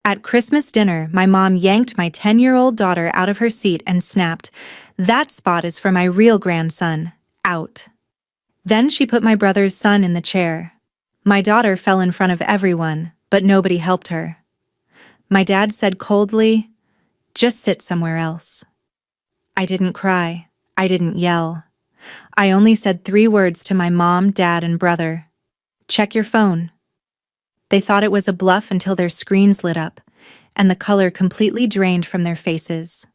At Christmas dinner, my mom yanked my 10-year-old daughter out of her seat and snapped, "That spot is for my real grandson. Out." Then she put my brother's son in the chair. My daughter fell in front of everyone, but nobody helped her. My dad said coldly, "Just sit somewhere else." I didn't cry. I didn't yell. I only said 3 words to my mom, dad, and brother. "Check your phone." They thought it was a bluff until their screens lit up, and the color completely drained from their faces.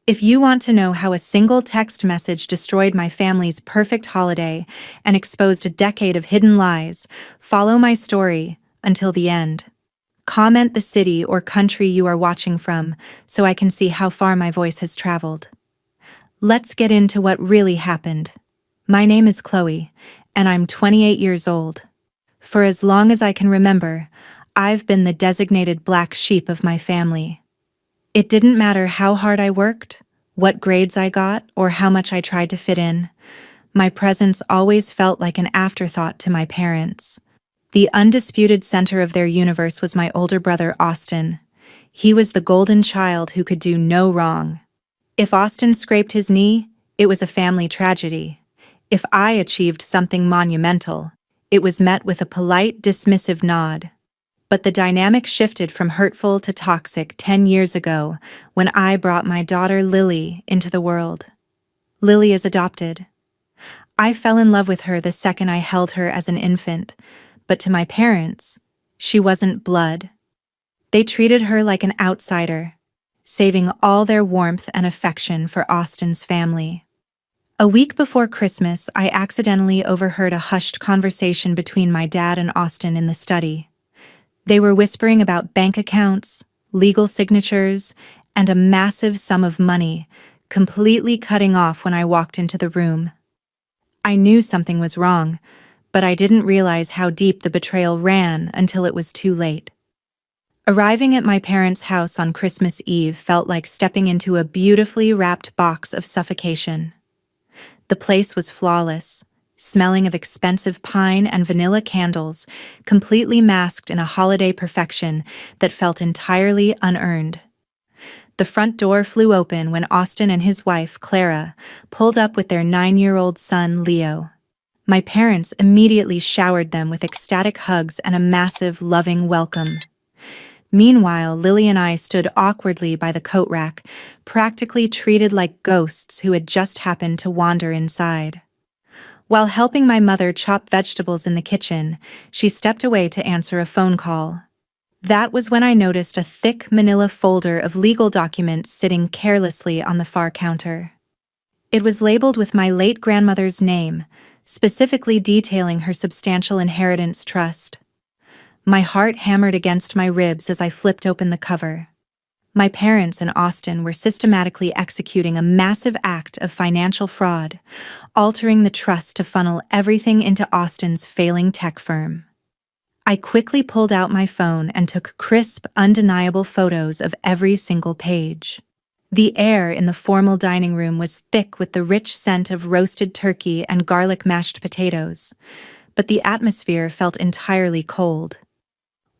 If you want to know how a single text message destroyed my family's perfect holiday and exposed a decade of hidden lies, follow my story until the end. Comment the city or country you are watching from so I can see how far my voice has traveled. Let's get into what really happened. My name is Chloe, and I'm 28 years old. For as long as I can remember, I've been the designated black sheep of my family. It didn't matter how hard I worked, what grades I got, or how much I tried to fit in. My presence always felt like an afterthought to my parents. The undisputed center of their universe was my older brother, Austin. He was the golden child who could do no wrong. If Austin scraped his knee, it was a family tragedy. If I achieved something monumental, it was met with a polite, dismissive nod. But the dynamic shifted from hurtful to toxic 10 years ago when I brought my daughter Lily into the world. Lily is adopted. I fell in love with her the second I held her as an infant, but to my parents, she wasn't blood. They treated her like an outsider, saving all their warmth and affection for Austin's family. A week before Christmas, I accidentally overheard a hushed conversation between my dad and Austin in the study. They were whispering about bank accounts, legal signatures, and a massive sum of money, completely cutting off when I walked into the room. I knew something was wrong, but I didn't realize how deep the betrayal ran until it was too late. Arriving at my parents' house on Christmas Eve felt like stepping into a beautifully wrapped box of suffocation. The place was flawless, smelling of expensive pine and vanilla candles, completely masked in a holiday perfection that felt entirely unearned. The front door flew open when Austin and his wife, Clara, pulled up with their 9-year-old son, Leo. My parents immediately showered them with ecstatic hugs and a massive, loving welcome. Meanwhile, Lily and I stood awkwardly by the coat rack, practically treated like ghosts who had just happened to wander inside. While helping my mother chop vegetables in the kitchen, she stepped away to answer a phone call. That was when I noticed a thick manila folder of legal documents sitting carelessly on the far counter. It was labeled with my late grandmother's name, specifically detailing her substantial inheritance trust. My heart hammered against my ribs as I flipped open the cover. My parents and Austin were systematically executing a massive act of financial fraud, altering the trust to funnel everything into Austin's failing tech firm. I quickly pulled out my phone and took crisp, undeniable photos of every single page. The air in the formal dining room was thick with the rich scent of roasted turkey and garlic mashed potatoes, but the atmosphere felt entirely cold.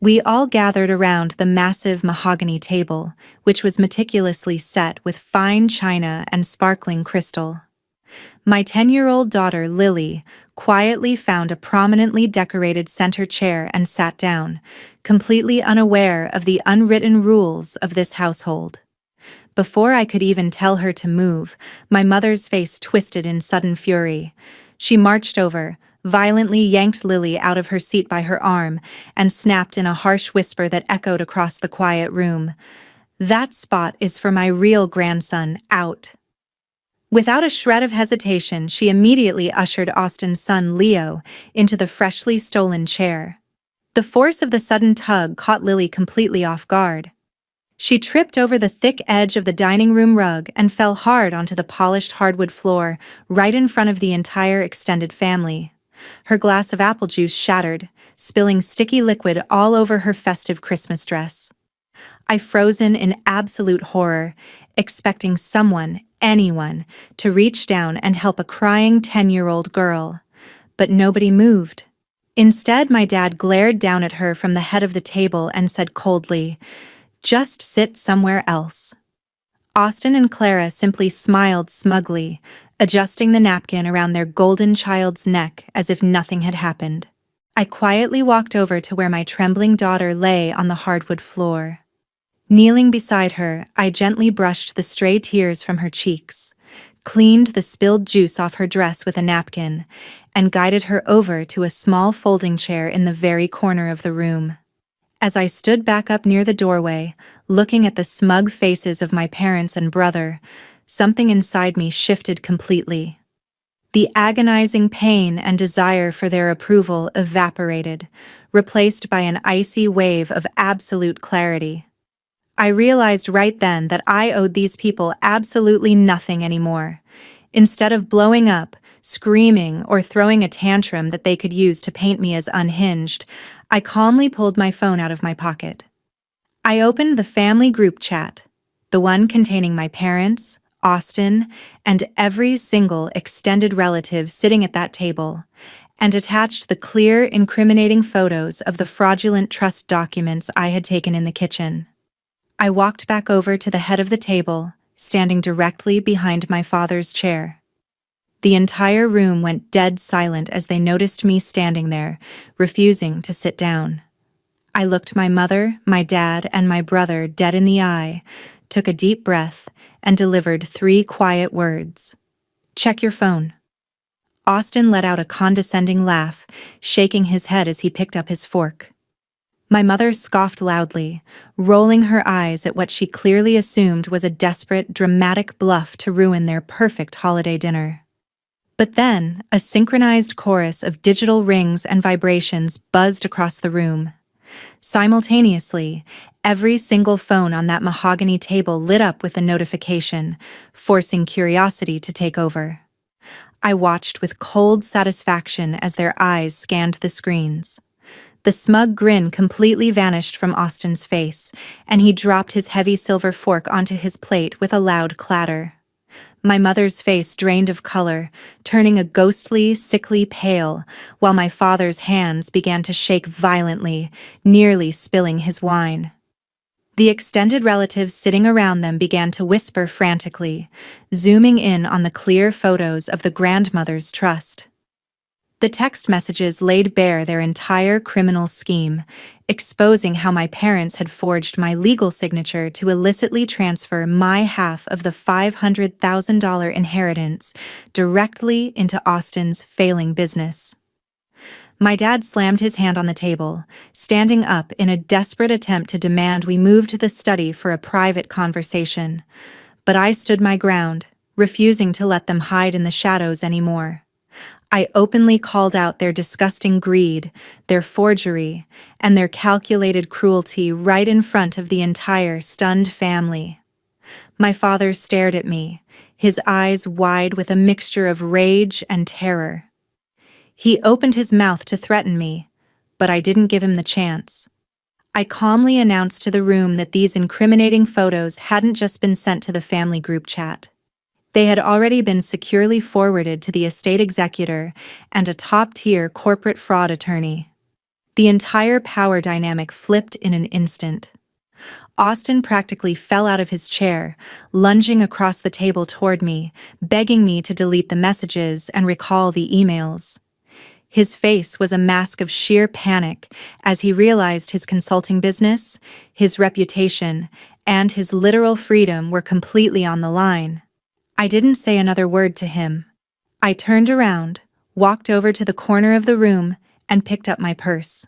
We all gathered around the massive mahogany table, which was meticulously set with fine china and sparkling crystal. My 10-year-old daughter, Lily, quietly found a prominently decorated center chair and sat down, completely unaware of the unwritten rules of this household. Before I could even tell her to move, my mother's face twisted in sudden fury. She marched over, violently yanked Lily out of her seat by her arm, and snapped in a harsh whisper that echoed across the quiet room, "That spot is for my real grandson. Out." Without a shred of hesitation, she immediately ushered Austin's son, Leo, into the freshly stolen chair. The force of the sudden tug caught Lily completely off guard. She tripped over the thick edge of the dining room rug and fell hard onto the polished hardwood floor, right in front of the entire extended family. Her glass of apple juice shattered, spilling sticky liquid all over her festive Christmas dress. I frozen in absolute horror, expecting someone, anyone, to reach down and help a crying 10-year-old girl. But nobody moved. Instead, my dad glared down at her from the head of the table and said coldly, "Just sit somewhere else." Austin and Clara simply smiled smugly, adjusting the napkin around their golden child's neck as if nothing had happened. I quietly walked over to where my trembling daughter lay on the hardwood floor. Kneeling beside her, I gently brushed the stray tears from her cheeks, cleaned the spilled juice off her dress with a napkin, and guided her over to a small folding chair in the very corner of the room. As I stood back up near the doorway, looking at the smug faces of my parents and brother, something inside me shifted completely. The agonizing pain and desire for their approval evaporated, replaced by an icy wave of absolute clarity. I realized right then that I owed these people absolutely nothing anymore. Instead of blowing up, screaming, or throwing a tantrum that they could use to paint me as unhinged, I calmly pulled my phone out of my pocket. I opened the family group chat, the one containing my parents, Austin, and every single extended relative sitting at that table, and attached the clear, incriminating photos of the fraudulent trust documents I had taken in the kitchen. I walked back over to the head of the table, standing directly behind my father's chair. The entire room went dead silent as they noticed me standing there, refusing to sit down. I looked my mother, my dad, and my brother dead in the eye, took a deep breath, and delivered 3 quiet words. "Check your phone." Austin let out a condescending laugh, shaking his head as he picked up his fork. My mother scoffed loudly, rolling her eyes at what she clearly assumed was a desperate, dramatic bluff to ruin their perfect holiday dinner. But then, a synchronized chorus of digital rings and vibrations buzzed across the room. Simultaneously, every single phone on that mahogany table lit up with a notification, forcing curiosity to take over. I watched with cold satisfaction as their eyes scanned the screens. The smug grin completely vanished from Austin's face, and he dropped his heavy silver fork onto his plate with a loud clatter. My mother's face drained of color, turning a ghostly, sickly pale, while my father's hands began to shake violently, nearly spilling his wine. The extended relatives sitting around them began to whisper frantically, zooming in on the clear photos of the grandmother's trust. The text messages laid bare their entire criminal scheme, exposing how my parents had forged my legal signature to illicitly transfer my half of the $500,000 inheritance directly into Austin's failing business. My dad slammed his hand on the table, standing up in a desperate attempt to demand we move to the study for a private conversation. But I stood my ground, refusing to let them hide in the shadows anymore. I openly called out their disgusting greed, their forgery, and their calculated cruelty right in front of the entire stunned family. My father stared at me, his eyes wide with a mixture of rage and terror. He opened his mouth to threaten me, but I didn't give him the chance. I calmly announced to the room that these incriminating photos hadn't just been sent to the family group chat. They had already been securely forwarded to the estate executor and a top-tier corporate fraud attorney. The entire power dynamic flipped in an instant. Austin practically fell out of his chair, lunging across the table toward me, begging me to delete the messages and recall the emails. His face was a mask of sheer panic as he realized his consulting business, his reputation, and his literal freedom were completely on the line. I didn't say another word to him. I turned around, walked over to the corner of the room, and picked up my purse.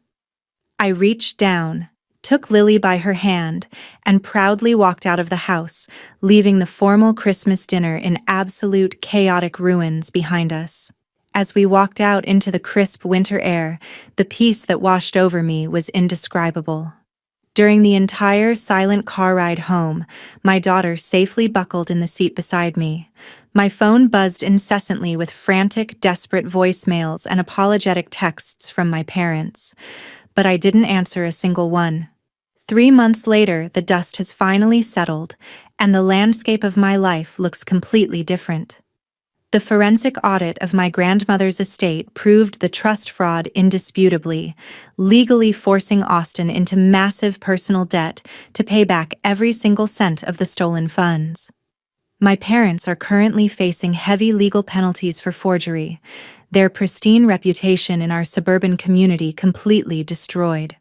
I reached down, took Lily by her hand, and proudly walked out of the house, leaving the formal Christmas dinner in absolute chaotic ruins behind us. As we walked out into the crisp winter air, the peace that washed over me was indescribable. During the entire silent car ride home, my daughter safely buckled in the seat beside me. My phone buzzed incessantly with frantic, desperate voicemails and apologetic texts from my parents, but I didn't answer a single one. 3 months later, the dust has finally settled, and the landscape of my life looks completely different. The forensic audit of my grandmother's estate proved the trust fraud indisputably, legally forcing Austin into massive personal debt to pay back every single cent of the stolen funds. My parents are currently facing heavy legal penalties for forgery, their pristine reputation in our suburban community completely destroyed.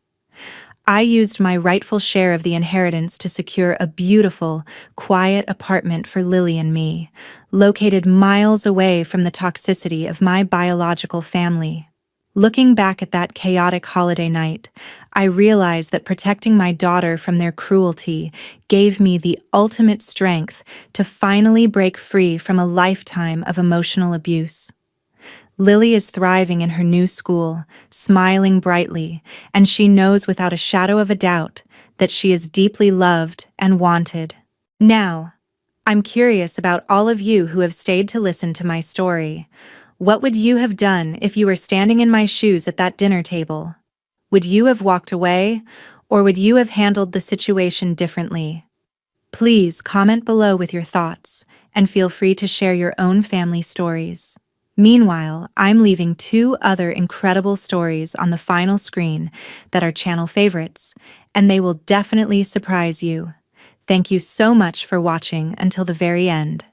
I used my rightful share of the inheritance to secure a beautiful, quiet apartment for Lily and me, located miles away from the toxicity of my biological family. Looking back at that chaotic holiday night, I realized that protecting my daughter from their cruelty gave me the ultimate strength to finally break free from a lifetime of emotional abuse. Lily is thriving in her new school, smiling brightly, and she knows without a shadow of a doubt that she is deeply loved and wanted. Now, I'm curious about all of you who have stayed to listen to my story. What would you have done if you were standing in my shoes at that dinner table? Would you have walked away, or would you have handled the situation differently? Please comment below with your thoughts, and feel free to share your own family stories. Meanwhile, I'm leaving 2 other incredible stories on the final screen that are channel favorites, and they will definitely surprise you. Thank you so much for watching until the very end.